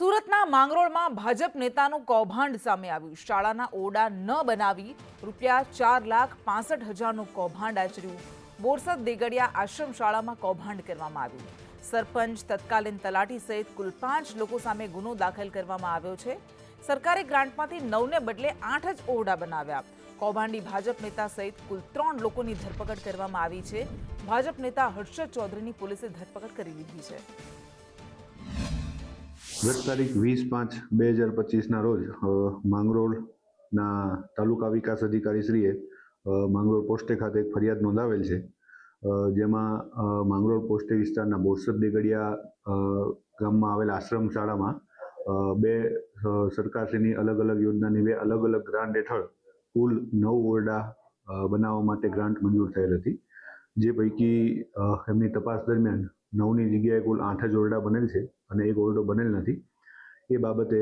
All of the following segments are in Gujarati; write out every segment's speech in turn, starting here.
સુરતના માંગરોળમાં ભાજપ નેતાનું કૌભાંડ સામે આવ્યું। શાળાના ઓરડા ન બનાવી ₹4,65,000નું કૌભાંડ આચર્યું। બોરસદ દેગડિયા આશ્રમ શાળામાં કૌભાંડ કરવામાં આવ્યું। સરપંચ, તત્કાલીન તલાટી સહિત કુલ 5 લોકો સામે ગુનો દાખલ કરવામાં આવ્યો છે। સરકારી ગ્રાન્ટમાંથી 9ને બદલે 8 જ ઓરડા બનાવ્યા। કૌભાંડી ભાજપ નેતા સહિત કુલ 3 લોકોની ધરપકડ કરવામાં આવી છે। ભાજપ નેતા હર્ષદ ચૌધરીની પોલીસે ધરપકડ કરી લીધી છે। ગત તારીખ 20/5/2025ના રોજ માંગરોળના તાલુકા વિકાસ અધિકારી શ્રીએ માંગરોળ પોસ્ટે ખાતે એક ફરિયાદ નોંધાવેલ છે, જેમાં માંગરોળ પોસ્ટે વિસ્તારના બોરસદ દેગડિયા ગામમાં આવેલ આશ્રમ શાળામાં બે સરકારશ્રીની અલગ અલગ યોજનાની બે અલગ અલગ ગ્રાન્ટ હેઠળ કુલ 9 ઓરડા બનાવવા માટે ગ્રાન્ટ મંજૂર થયેલ હતી, જે પૈકી એમની તપાસ દરમિયાન 9ની જગ્યાએ કુલ 8 જ ઓરડા બનેલ છે અને એક ઓરડો બનેલ નથી। એ બાબતે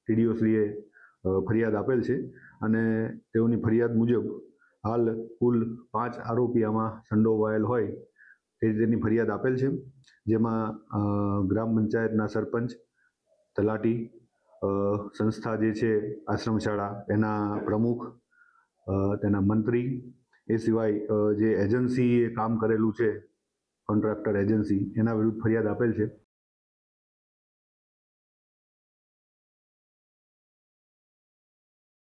ટીડીઓશ્રીએ ફરિયાદ આપેલ છે અને તેઓની ફરિયાદ મુજબ હાલ કુલ 5 આરોપી આમાં સંડોવાયેલ હોય તે રીતેની ફરિયાદ આપેલ છે, જેમાં ગ્રામ પંચાયતના સરપંચ, તલાટી, સંસ્થા જે છે આશ્રમ શાળા એના પ્રમુખ, તેના મંત્રી, એ સિવાય જે એજન્સીએ કામ કરેલું છે કોન્ટ્રાક્ટર એજન્સી, એના વિરુદ્ધ ફરિયાદ આપેલ છે।